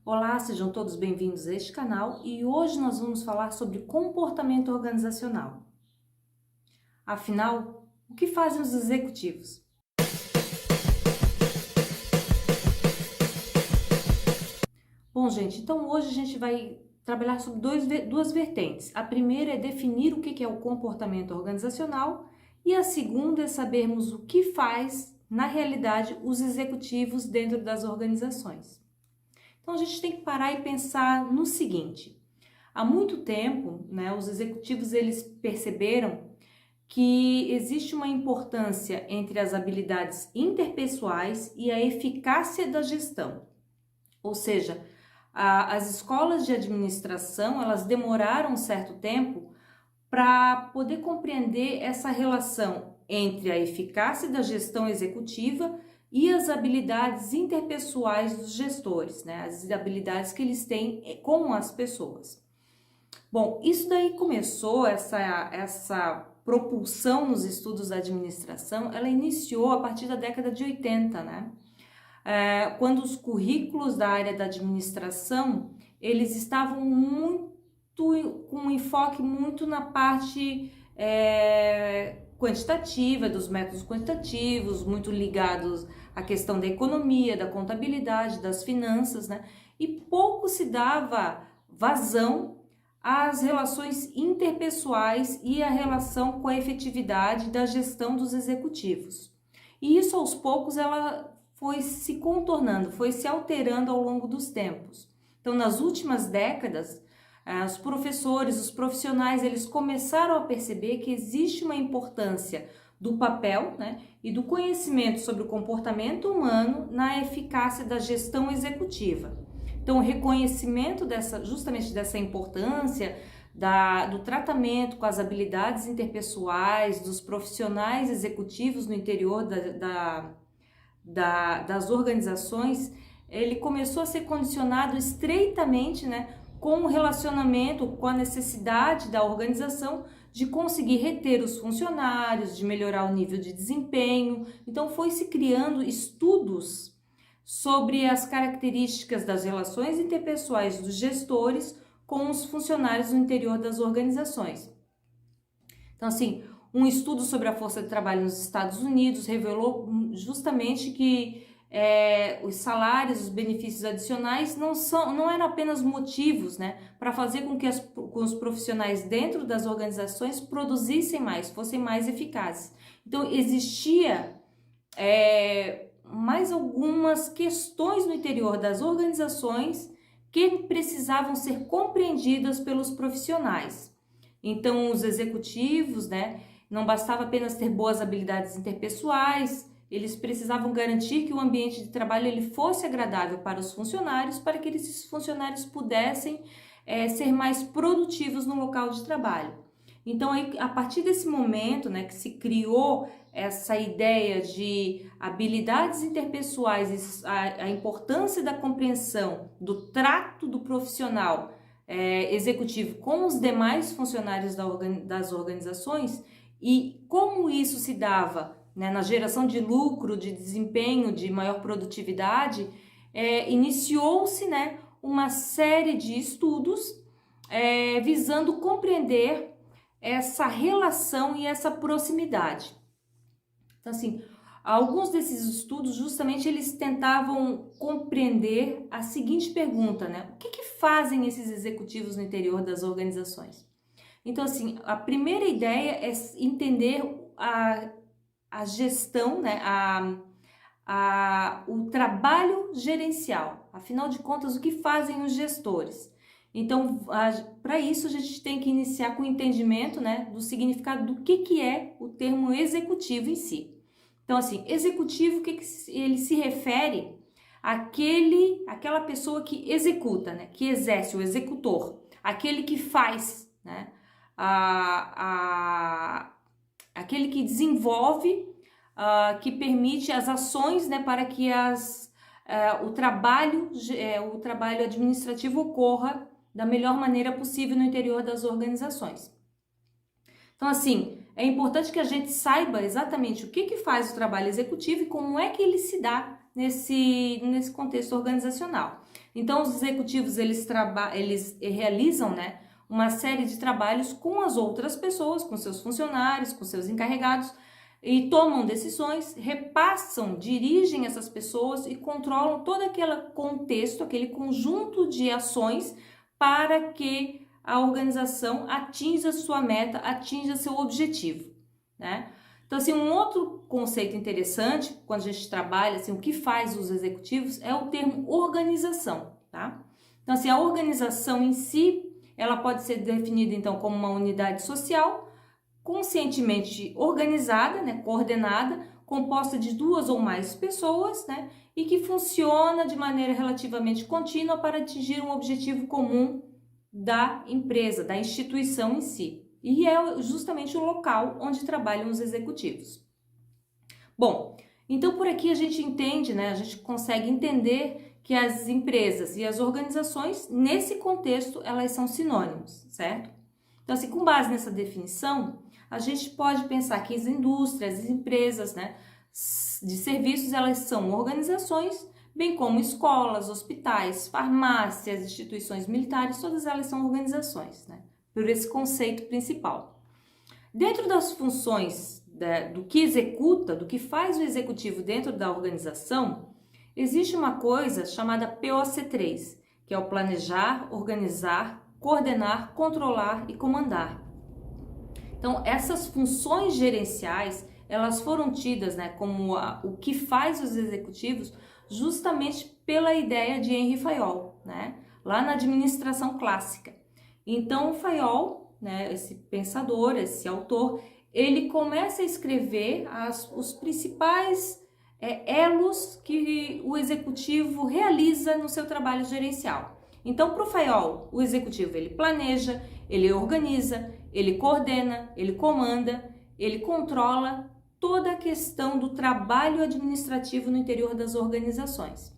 Olá, sejam todos bem-vindos a este canal e hoje nós vamos falar sobre comportamento organizacional. Afinal, o que fazem os executivos? Bom, gente, então hoje a gente vai trabalhar sobre duas vertentes. A primeira é definir o que é o comportamento organizacional e a segunda é sabermos o que faz, na realidade, os executivos dentro das organizações. Então a gente tem que parar e pensar no seguinte: há muito tempo, os executivos eles perceberam que existe uma importância entre as habilidades interpessoais e a eficácia da gestão. Ou seja, as escolas de administração, elas demoraram um certo tempo para poder compreender essa relação entre a eficácia da gestão executiva e as habilidades interpessoais dos gestores, as habilidades que eles têm com as pessoas. Bom, isso daí começou, essa propulsão nos estudos da administração, ela iniciou a partir da década de 80, quando os currículos da área da administração, eles estavam com um enfoque muito na parte quantitativa, dos métodos quantitativos, muito ligados à questão da economia, da contabilidade, das finanças, e pouco se dava vazão às relações interpessoais e a relação com a efetividade da gestão dos executivos. E isso, aos poucos, ela foi se contornando, foi se alterando ao longo dos tempos. Então, nas últimas décadas, os professores, os profissionais, eles começaram a perceber que existe uma importância do papel, e do conhecimento sobre o comportamento humano na eficácia da gestão executiva. Então, o reconhecimento justamente dessa importância do tratamento com as habilidades interpessoais, dos profissionais executivos no interior das organizações, ele começou a ser condicionado estreitamente, com o relacionamento, com a necessidade da organização de conseguir reter os funcionários, de melhorar o nível de desempenho. Então, foi se criando estudos sobre as características das relações interpessoais dos gestores com os funcionários no interior das organizações. Então, assim, um estudo sobre a força de trabalho nos Estados Unidos revelou justamente que os salários, os benefícios adicionais não eram apenas motivos, para fazer com que os profissionais dentro das organizações produzissem mais, fossem mais eficazes. Então, existia mais algumas questões no interior das organizações que precisavam ser compreendidas pelos profissionais. Então, os executivos, não bastava apenas ter boas habilidades interpessoais, eles precisavam garantir que o ambiente de trabalho ele fosse agradável para os funcionários, para que esses funcionários pudessem ser mais produtivos no local de trabalho. Então, a partir desse momento, que se criou essa ideia de habilidades interpessoais, a importância da compreensão do trato do profissional executivo com os demais funcionários das organizações e como isso se dava na geração de lucro, de desempenho, de maior produtividade, iniciou-se uma série de estudos visando compreender essa relação e essa proximidade. Então, assim, alguns desses estudos, justamente, eles tentavam compreender a seguinte pergunta, o que fazem esses executivos no interior das organizações? Então, assim, a primeira ideia é entender a gestão, o trabalho gerencial. Afinal de contas, o que fazem os gestores? Então, para isso, a gente tem que iniciar com o entendimento, do significado do que é o termo executivo em si. Então, assim, executivo, o que ele se refere àquela pessoa que executa, que exerce, o executor, aquele que faz, aquele que desenvolve, que permite as ações, para que o trabalho administrativo ocorra da melhor maneira possível no interior das organizações. Então, assim, é importante que a gente saiba exatamente o que faz o trabalho executivo e como é que ele se dá nesse contexto organizacional. Então, os executivos, eles realizam, né, uma série de trabalhos com as outras pessoas, com seus funcionários, com seus encarregados, e tomam decisões, repassam, dirigem essas pessoas e controlam todo aquele contexto, aquele conjunto de ações para que a organização atinja sua meta, atinja seu objetivo, né? Então, assim, um outro conceito interessante, quando a gente trabalha, assim, o que faz os executivos, é o termo organização, tá? Então, assim, a organização em si, ela pode ser definida, então, como uma unidade social, conscientemente organizada, né, coordenada, composta de 2 ou mais pessoas, né, e que funciona de maneira relativamente contínua para atingir um objetivo comum da empresa, da instituição em si. E é justamente o local onde trabalham os executivos. Bom, então por aqui a gente entende, né, a gente consegue entender que as empresas e as organizações, nesse contexto, elas são sinônimos, certo? Então, assim, com base nessa definição, a gente pode pensar que as indústrias, as empresas, né, de serviços, elas são organizações, bem como escolas, hospitais, farmácias, instituições militares, todas elas são organizações, né, por esse conceito principal. Dentro das funções do que executa, do que faz o executivo dentro da organização, existe uma coisa chamada POC3, que é o planejar, organizar, coordenar, controlar e comandar. Então, essas funções gerenciais, elas foram tidas, né, como o que faz os executivos, justamente pela ideia de Henry Fayol, né, lá na administração clássica. Então, o Fayol, né, esse pensador, esse autor, ele começa a escrever os principais elos que o executivo realiza no seu trabalho gerencial. Então, para o Fayol, o executivo ele planeja, ele organiza, ele coordena, ele comanda, ele controla toda a questão do trabalho administrativo no interior das organizações.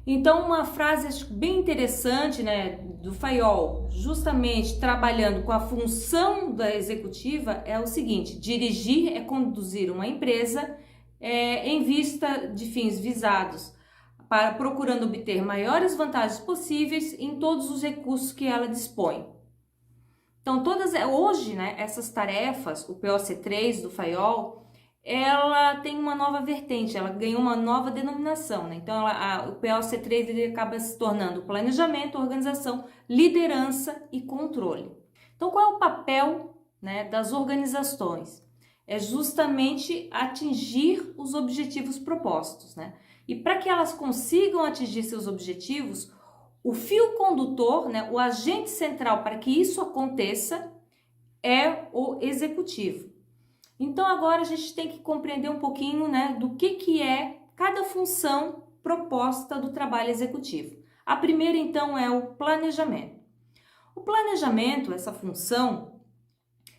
Então, uma frase acho, bem interessante, né, do Fayol, justamente trabalhando com a função da executiva, é o seguinte: dirigir é conduzir uma empresa em vista de fins visados, procurando obter maiores vantagens possíveis em todos os recursos que ela dispõe. Então, hoje, né, essas tarefas, o POC3 do Fayol, ela tem uma nova vertente, ela ganhou uma nova denominação, né? Então, o POC3 ele acaba se tornando planejamento, organização, liderança e controle. Então, qual é o papel, né, das organizações? É justamente atingir os objetivos propostos, né? E para que elas consigam atingir seus objetivos, o fio condutor, né, o agente central para que isso aconteça é o executivo. Então agora a gente tem que compreender um pouquinho, né, do que é cada função proposta do trabalho executivo. A primeira então é o planejamento. O planejamento, essa função,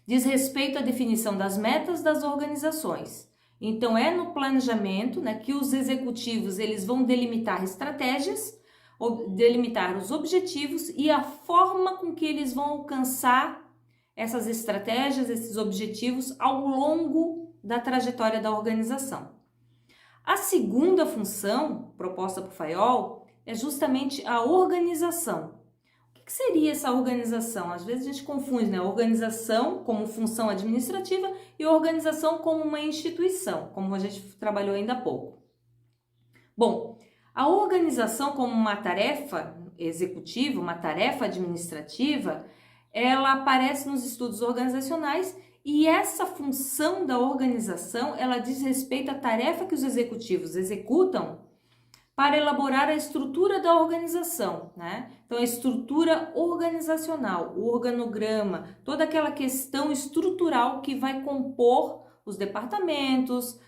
diz respeito à definição das metas das organizações. Então é no planejamento, né, que os executivos eles vão delimitar estratégias, delimitar os objetivos e a forma com que eles vão alcançar essas estratégias, esses objetivos ao longo da trajetória da organização. A segunda função proposta por Fayol é justamente a organização. O que seria essa organização? Às vezes a gente confunde, né? Organização como função administrativa e organização como uma instituição, como a gente trabalhou ainda há pouco. Bom, a organização como uma tarefa executiva, uma tarefa administrativa, ela aparece nos estudos organizacionais e essa função da organização, ela diz respeito à tarefa que os executivos executam para elaborar a estrutura da organização, né? Então, a estrutura organizacional, o organograma, toda aquela questão estrutural que vai compor os departamentos,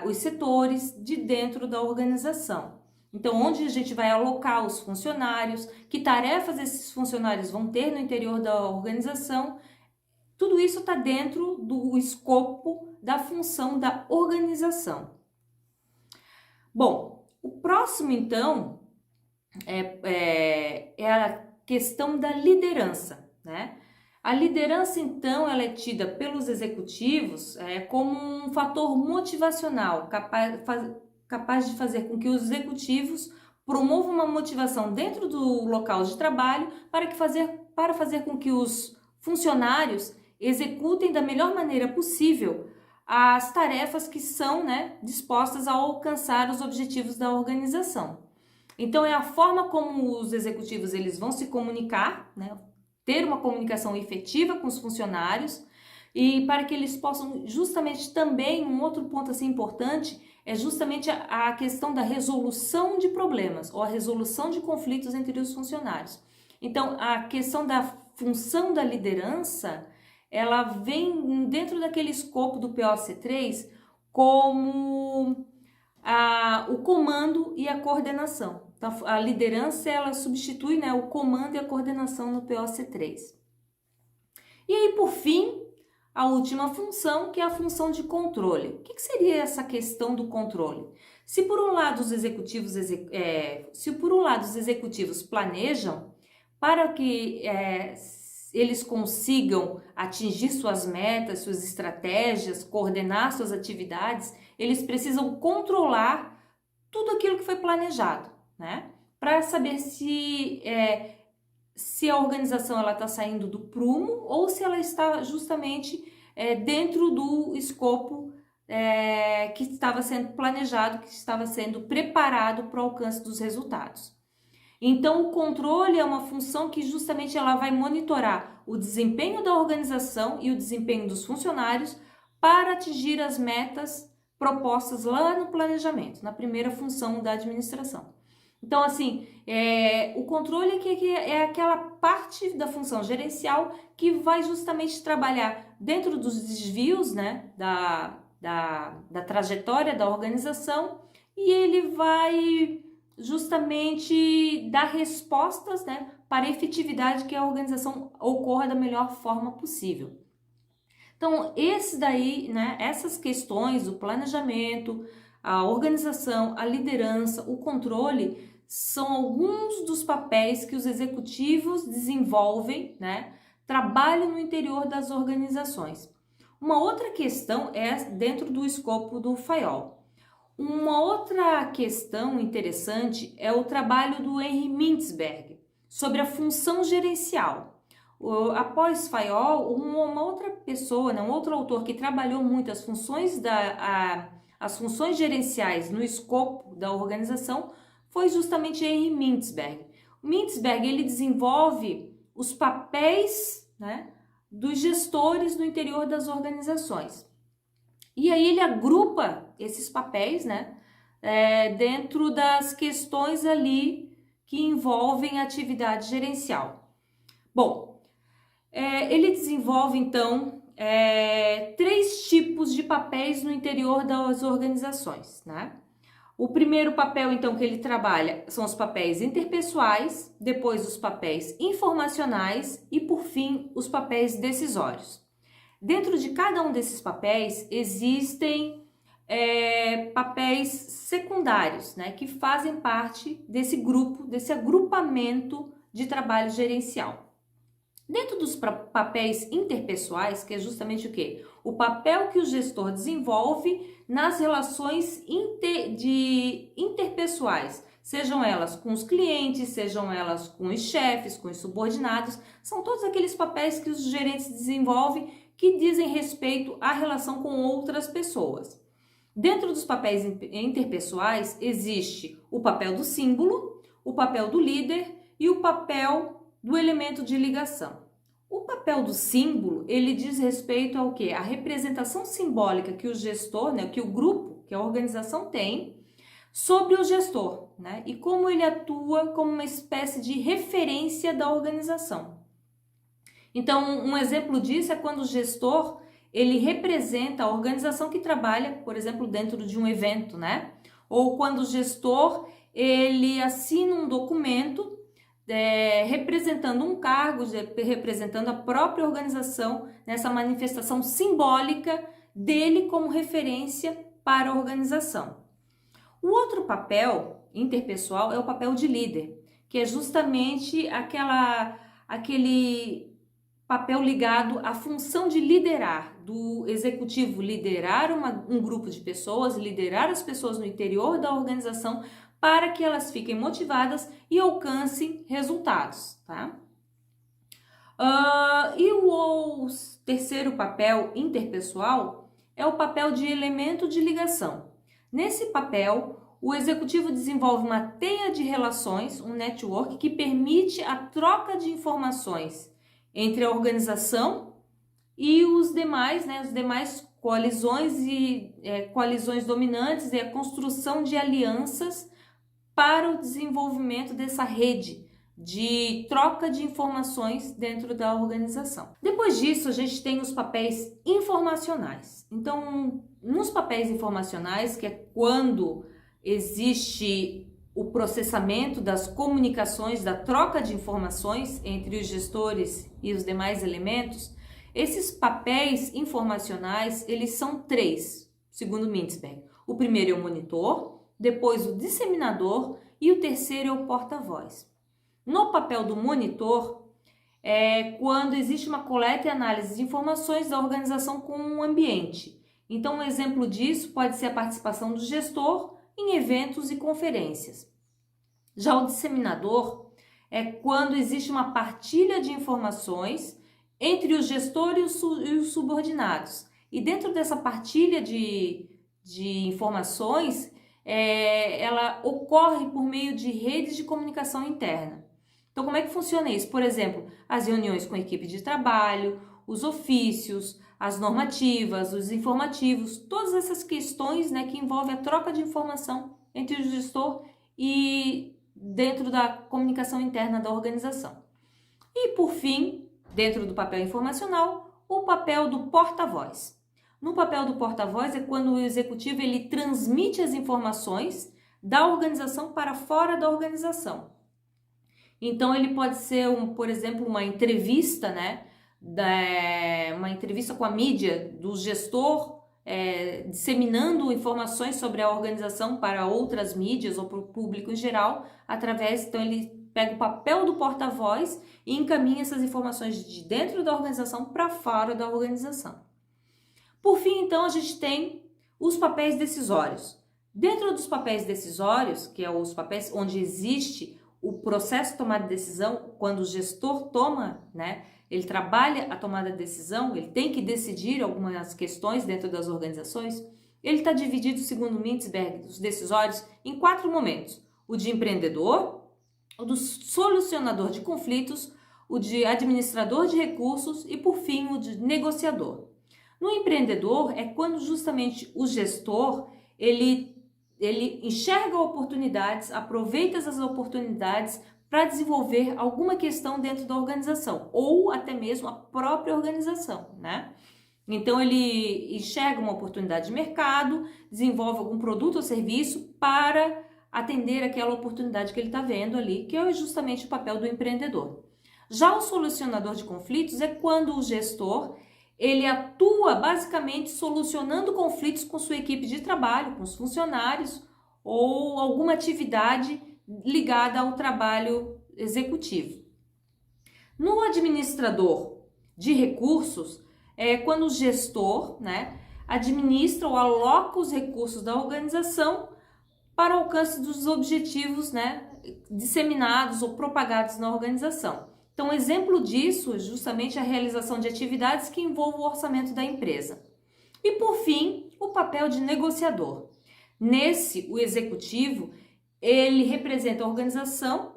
os setores de dentro da organização. Então, onde a gente vai alocar os funcionários, que tarefas esses funcionários vão ter no interior da organização, tudo isso está dentro do escopo da função da organização. Bom, o próximo, então, é a questão da liderança, né? A liderança, então, ela é tida pelos executivos como um fator motivacional, capaz de fazer com que os executivos promovam uma motivação dentro do local de trabalho para fazer com que os funcionários executem da melhor maneira possível as tarefas que são, né, dispostas a alcançar os objetivos da organização. Então, é a forma como os executivos eles vão se comunicar, né, ter uma comunicação efetiva com os funcionários, e para que eles possam justamente também, um outro ponto assim importante, é justamente a questão da resolução de problemas ou a resolução de conflitos entre os funcionários. Então, a questão da função da liderança, ela vem dentro daquele escopo do POC3 como o comando e a coordenação. Então, a liderança, ela substitui, né, o comando e a coordenação no POC3. E aí, por fim, a última função, que é a função de controle. O que seria essa questão do controle? Se por um lado os executivos planejam para que eles consigam atingir suas metas, suas estratégias, coordenar suas atividades, eles precisam controlar tudo aquilo que foi planejado, né? Para saber se a organização está saindo do prumo ou se ela está justamente dentro do escopo que estava sendo planejado, que estava sendo preparado para o alcance dos resultados. Então, o controle é uma função que justamente ela vai monitorar o desempenho da organização e o desempenho dos funcionários para atingir as metas propostas lá no planejamento, na primeira função da administração. Então, assim, o controle é aquela parte da função gerencial que vai justamente trabalhar dentro dos desvios, né, da trajetória da organização, e ele vai justamente dar respostas, né, para a efetividade que a organização ocorra da melhor forma possível. Então, essas questões, o planejamento, a organização, a liderança, o controle, são alguns dos papéis que os executivos desenvolvem, né, trabalham no interior das organizações. Uma outra questão é dentro do escopo do FAIOL. Uma outra questão interessante é o trabalho do Henry Mintzberg sobre a função gerencial. Após FAIOL, uma outra pessoa, um outro autor que trabalhou muito as funções gerenciais no escopo da organização foi justamente Henry Mintzberg. O Mintzberg ele desenvolve os papéis, né, dos gestores no interior das organizações. E aí ele agrupa esses papéis, né, dentro das questões ali que envolvem a atividade gerencial. Bom, ele desenvolve então 3 tipos de papéis no interior das organizações, né? O primeiro papel, então, que ele trabalha são os papéis interpessoais, depois os papéis informacionais e, por fim, os papéis decisórios. Dentro de cada um desses papéis existem papéis secundários, né, que fazem parte desse grupo, desse agrupamento de trabalho gerencial. Dentro dos papéis interpessoais, que é justamente o quê? O papel que o gestor desenvolve nas relações interpessoais, sejam elas com os clientes, sejam elas com os chefes, com os subordinados, são todos aqueles papéis que os gerentes desenvolvem que dizem respeito à relação com outras pessoas. Dentro dos papéis interpessoais existe o papel do símbolo, o papel do líder e o papel do elemento de ligação. O papel do símbolo, ele diz respeito ao quê? A representação simbólica que o gestor, né, que o grupo, que a organização tem sobre o gestor, né, e como ele atua como uma espécie de referência da organização. Então, um exemplo disso é quando o gestor, ele representa a organização que trabalha, por exemplo, dentro de um evento, né? Ou quando o gestor, ele assina um documento representando um cargo, representando a própria organização, nessa manifestação simbólica dele como referência para a organização. O outro papel interpessoal é o papel de líder, que é justamente aquele papel ligado à função de liderar, do executivo liderar um grupo de pessoas, liderar as pessoas no interior da organização para que elas fiquem motivadas e alcancem resultados, tá? E o terceiro papel interpessoal é o papel de elemento de ligação. Nesse papel, o executivo desenvolve uma teia de relações, um network, que permite a troca de informações entre a organização e os demais, as demais coalizões e coalizões dominantes e a construção de alianças para o desenvolvimento dessa rede de troca de informações dentro da organização. Depois disso, a gente tem os papéis informacionais. Então, nos papéis informacionais, que é quando existe o processamento das comunicações, da troca de informações entre os gestores e os demais elementos, esses papéis informacionais, eles são 3, segundo Mintzberg. O primeiro é o monitor, depois o disseminador e o terceiro é o porta-voz. No papel do monitor, é quando existe uma coleta e análise de informações da organização com o ambiente. Então, um exemplo disso pode ser a participação do gestor em eventos e conferências. Já o disseminador é quando existe uma partilha de informações entre o gestor e os subordinados. E dentro dessa partilha de informações, ela ocorre por meio de redes de comunicação interna. Então, como é que funciona isso? Por exemplo, as reuniões com a equipe de trabalho, os ofícios, as normativas, os informativos, todas essas questões que envolvem a troca de informação entre o gestor e dentro da comunicação interna da organização. E, por fim, dentro do papel informacional, o papel do porta-voz. No papel do porta-voz é quando o executivo ele transmite as informações da organização para fora da organização. Então, ele pode ser, por exemplo, uma entrevista, uma entrevista com a mídia do gestor, disseminando informações sobre a organização para outras mídias ou para o público em geral, então ele pega o papel do porta-voz e encaminha essas informações de dentro da organização para fora da organização. Por fim, então, a gente tem os papéis decisórios. Dentro dos papéis decisórios, que é os papéis onde existe o processo de tomada de decisão, quando o gestor toma, ele trabalha a tomada de decisão, ele tem que decidir algumas questões dentro das organizações, ele está dividido, segundo Mintzberg, os decisórios, em 4 momentos. O de empreendedor, o do solucionador de conflitos, o de administrador de recursos e, por fim, o de negociador. No empreendedor é quando justamente o gestor, ele enxerga oportunidades, aproveita essas oportunidades para desenvolver alguma questão dentro da organização ou até mesmo a própria organização, Então, ele enxerga uma oportunidade de mercado, desenvolve algum produto ou serviço para atender aquela oportunidade que ele está vendo ali, que é justamente o papel do empreendedor. Já o solucionador de conflitos é quando o gestor ele atua basicamente solucionando conflitos com sua equipe de trabalho, com os funcionários ou alguma atividade ligada ao trabalho executivo. No administrador de recursos, é quando o gestor administra ou aloca os recursos da organização para o alcance dos objetivos disseminados ou propagados na organização. Então, um exemplo disso é justamente a realização de atividades que envolvam o orçamento da empresa. E, por fim, o papel de negociador. Nesse, o executivo, ele representa a organização,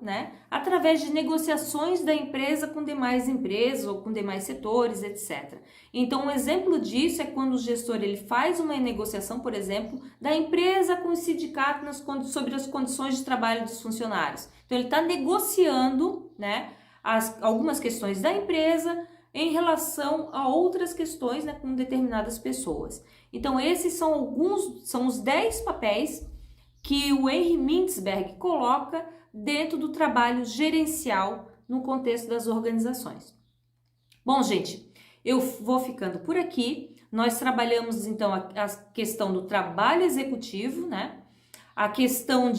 através de negociações da empresa com demais empresas ou com demais setores, etc. Então, um exemplo disso é quando o gestor ele faz uma negociação, por exemplo, da empresa com o sindicato sobre as condições de trabalho dos funcionários. Então, ele está negociando, algumas questões da empresa em relação a outras questões com determinadas pessoas. Então, esses são os 10 papéis que o Henry Mintzberg coloca dentro do trabalho gerencial no contexto das organizações. Bom, gente, eu vou ficando por aqui. Nós trabalhamos, então, a questão do trabalho executivo, a questão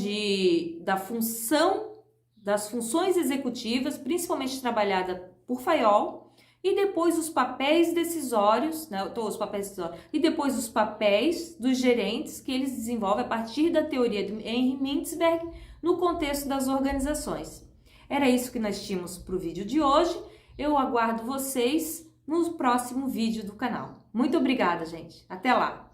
das funções executivas, principalmente trabalhada por Fayol, e depois os papéis decisórios, né, e depois os papéis dos gerentes que eles desenvolvem a partir da teoria de Henry Mintzberg no contexto das organizações. Era isso que nós tínhamos para o vídeo de hoje. Eu aguardo vocês no próximo vídeo do canal. Muito obrigada, gente. Até lá!